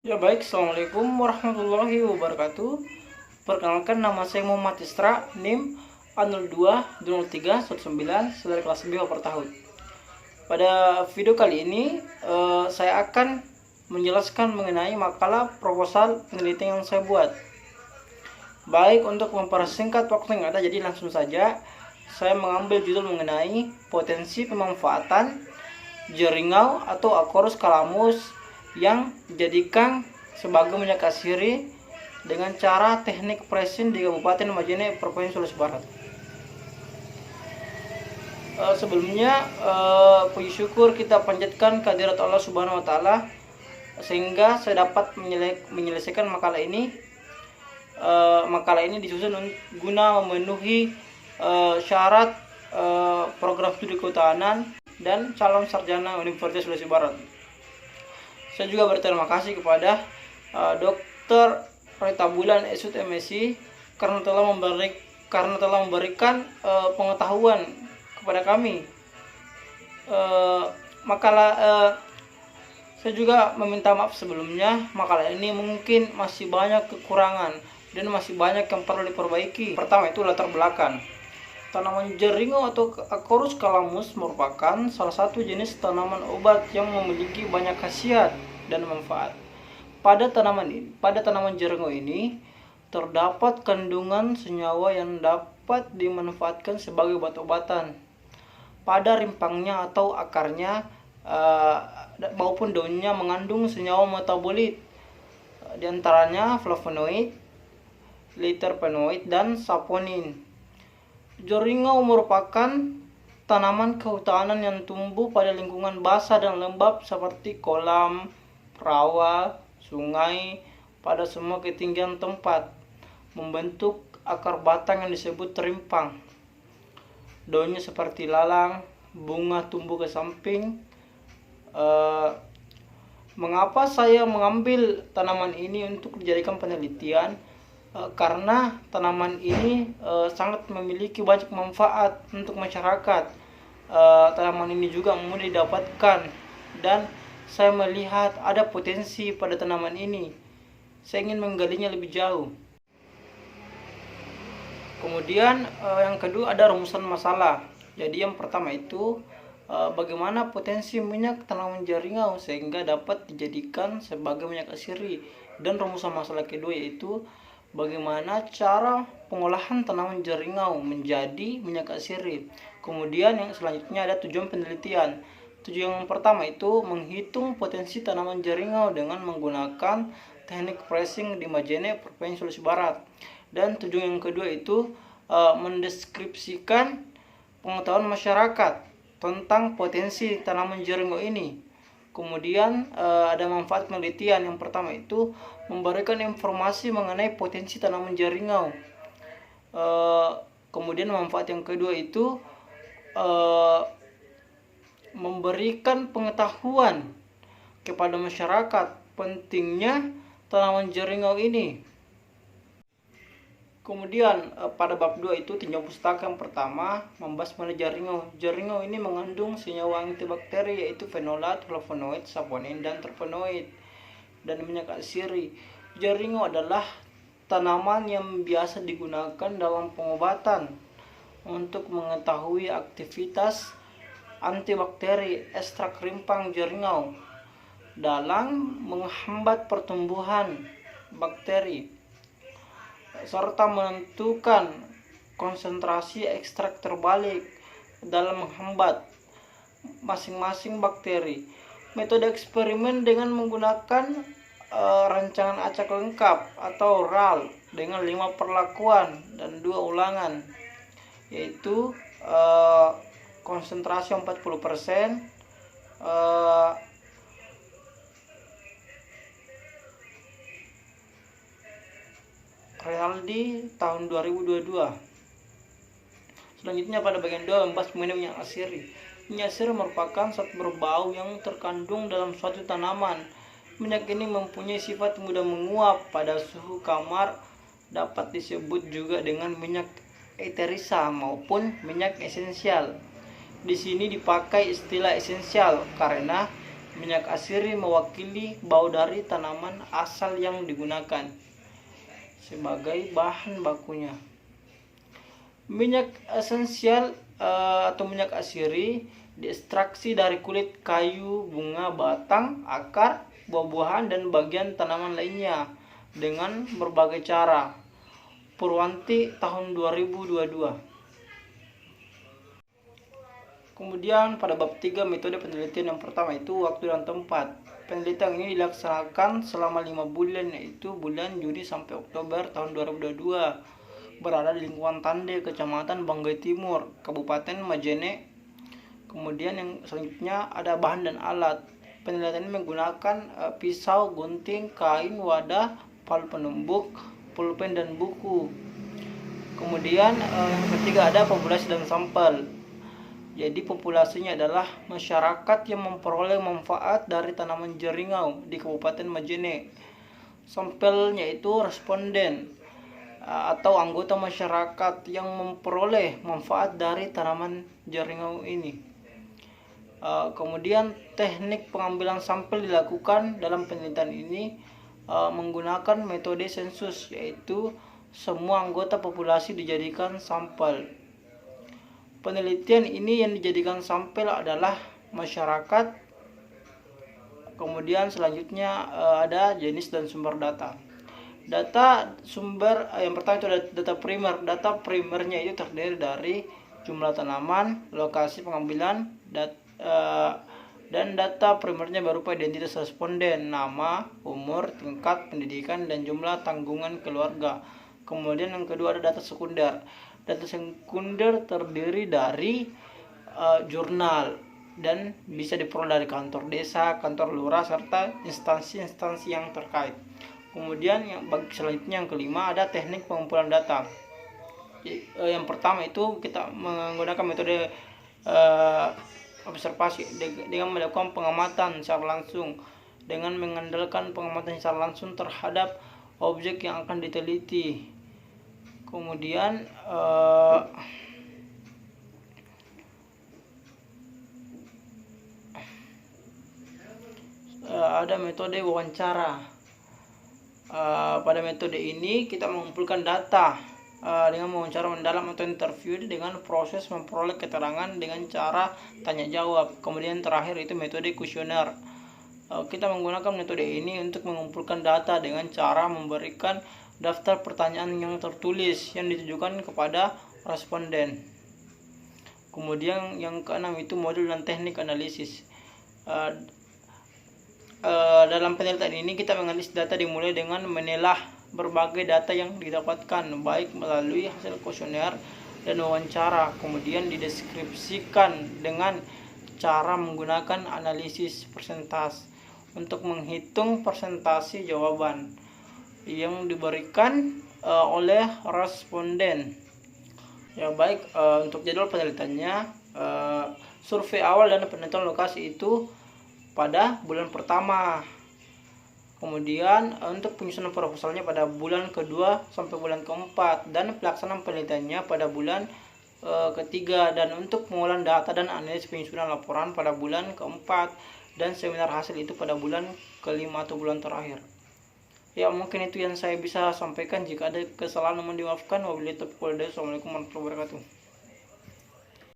Ya baik, Assalamualaikum warahmatullahi wabarakatuh. Perkenalkan, nama saya Muhammad Isra, NIM A020319, saudara kelas B per tahun. Pada video kali ini saya akan menjelaskan mengenai makalah proposal penelitian yang saya buat. Baik, untuk mempersingkat waktu yang ada, jadi langsung saja saya mengambil judul mengenai potensi pemanfaatan jeringau atau Acorus calamus yang dijadikan sebagai minyak asiri dengan cara teknik pressing di Kabupaten Majene, Provinsi Sulawesi Barat. Sebelumnya puji syukur kita panjatkan kehadirat Allah Subhanahu wa taala sehingga saya dapat menyelesaikan makalah ini. Makalah ini disusun guna memenuhi syarat program studi kehutanan dan calon sarjana Universitas Sulawesi Barat. Saya juga berterima kasih kepada Dr. Rita Bulan Esut MSc karena telah memberikan pengetahuan kepada kami. Saya juga meminta maaf sebelumnya, makalah ini mungkin masih banyak kekurangan dan masih banyak yang perlu diperbaiki. Pertama itu latar belakang. Tanaman jeringau atau Acorus calamus merupakan salah satu jenis tanaman obat yang memiliki banyak khasiat dan manfaat. Pada tanaman jeringau ini terdapat kandungan senyawa yang dapat dimanfaatkan sebagai obat-obatan. Pada rimpangnya atau akarnya maupun daunnya mengandung senyawa metabolit, di antaranya flavonoid, literpenoid, dan saponin. Jeringau merupakan tanaman kehutanan yang tumbuh pada lingkungan basah dan lembab seperti kolam, rawa, sungai pada semua ketinggian tempat, membentuk akar batang yang disebut rimpang. Daunnya seperti lalang, bunga tumbuh ke samping. Mengapa saya mengambil tanaman ini untuk dijadikan penelitian? Karena tanaman ini sangat memiliki banyak manfaat untuk masyarakat. Tanaman ini juga mudah didapatkan dan saya melihat ada potensi pada tanaman ini. Saya ingin menggalinya lebih jauh. Kemudian yang kedua ada rumusan masalah. Jadi yang pertama itu bagaimana potensi minyak tanaman jeringau sehingga dapat dijadikan sebagai minyak asiri. Dan rumusan masalah kedua yaitu bagaimana cara pengolahan tanaman jeringau menjadi minyak asiri. Kemudian yang selanjutnya ada tujuan penelitian. Tujuan yang pertama itu menghitung potensi tanaman jeringau dengan menggunakan teknik pressing di Majene, Provinsi Sulawesi Barat. Dan tujuan yang kedua itu mendeskripsikan pengetahuan masyarakat tentang potensi tanaman jeringau ini. Kemudian ada manfaat penelitian. Yang pertama itu memberikan informasi mengenai potensi tanaman jeringau. Kemudian manfaat yang kedua itu memberikan pengetahuan kepada masyarakat pentingnya tanaman jeringau ini. Kemudian pada bab 2 itu tinjau pustaka yang pertama membahas mengenai jeringau. Jeringau ini mengandung senyawa antibakteri yaitu fenolat, flavonoid, saponin, dan terpenoid dan minyak asiri. Jeringau adalah tanaman yang biasa digunakan dalam pengobatan. Untuk mengetahui aktivitas antibakteri ekstrak rimpang jeringau dalam menghambat pertumbuhan bakteri serta menentukan konsentrasi ekstrak terbalik dalam menghambat masing-masing bakteri. Metode eksperimen dengan menggunakan rancangan acak lengkap atau RAL dengan 5 perlakuan dan 2 ulangan, yaitu konsentrasi 40%, Realdi tahun 2022. Selanjutnya pada bagian 2 membahas mengenai minyak asiri. Minyak asiri merupakan zat berbau yang terkandung dalam suatu tanaman. Minyak ini mempunyai sifat mudah menguap pada suhu kamar, dapat disebut juga dengan minyak eterisa maupun minyak esensial. Di sini dipakai istilah esensial karena Minyak asiri mewakili bau dari tanaman asal yang digunakan sebagai bahan bakunya. Minyak esensial atau minyak asiri diekstraksi dari kulit kayu, bunga, batang, akar, buah-buahan, dan bagian tanaman lainnya dengan berbagai cara. Purwanti tahun 2022. Kemudian pada bab 3 metode penelitian yang pertama itu waktu dan tempat. Penelitian ini dilaksanakan selama 5 bulan, yaitu bulan Juni sampai Oktober tahun 2022. Berada di lingkungan Tande, Kecamatan Banggai Timur, Kabupaten Majene. Kemudian yang selanjutnya ada bahan dan alat. Penelitian ini menggunakan pisau, gunting, kain, wadah, palu penumbuk, pulpen, dan buku. Kemudian yang ketiga ada populasi dan sampel. Jadi populasinya adalah masyarakat yang memperoleh manfaat dari tanaman jeringau di Kabupaten Majene. Sampelnya itu responden atau anggota masyarakat yang memperoleh manfaat dari tanaman jeringau ini. Kemudian teknik pengambilan sampel dilakukan dalam penelitian ini menggunakan metode sensus, yaitu semua anggota populasi dijadikan sampel. Penelitian ini yang dijadikan sampel adalah masyarakat. Kemudian selanjutnya ada jenis dan sumber data. Data sumber yang pertama itu ada data primer. Data primernya itu terdiri dari jumlah tanaman, lokasi pengambilan, dan data primernya berupa identitas responden, nama, umur, tingkat pendidikan, dan jumlah tanggungan keluarga. Kemudian yang kedua ada data sekunder. Data sekunder terdiri dari jurnal dan bisa diperoleh dari kantor desa, kantor lurah, serta instansi-instansi yang terkait. Kemudian selanjutnya yang kelima ada teknik pengumpulan data. Yang pertama itu kita menggunakan metode observasi dengan melakukan pengamatan secara langsung, dengan mengandalkan pengamatan secara langsung terhadap objek yang akan diteliti. Kemudian ada metode wawancara. Pada metode ini kita mengumpulkan data dengan wawancara mendalam atau interview dengan proses memperoleh keterangan dengan cara tanya jawab. Kemudian terakhir itu metode kuesioner. Kita menggunakan metode ini untuk mengumpulkan data dengan cara memberikan daftar pertanyaan yang tertulis yang ditujukan kepada responden. Kemudian yang keenam itu modul dan teknik analisis. Dalam penelitian ini kita menganalisis data dimulai dengan menelaah berbagai data yang didapatkan baik melalui hasil kuesioner dan wawancara, kemudian dideskripsikan dengan cara menggunakan analisis persentase untuk menghitung persentase jawaban yang diberikan oleh responden. Ya baik, untuk jadwal penelitiannya, survei awal dan penentuan lokasi itu pada bulan pertama. Kemudian untuk penyusunan proposalnya pada bulan kedua sampai bulan keempat, dan pelaksanaan penelitiannya pada bulan ketiga, dan untuk pengolahan data dan analisis penyusunan laporan pada bulan keempat, dan seminar hasil itu pada bulan kelima atau bulan terakhir. Ya mungkin itu yang saya bisa sampaikan. Jika ada kesalahan mohon dimaafkan. Wabillahi taufiq wal hidayah. Assalamualaikum warahmatullahi wabarakatuh.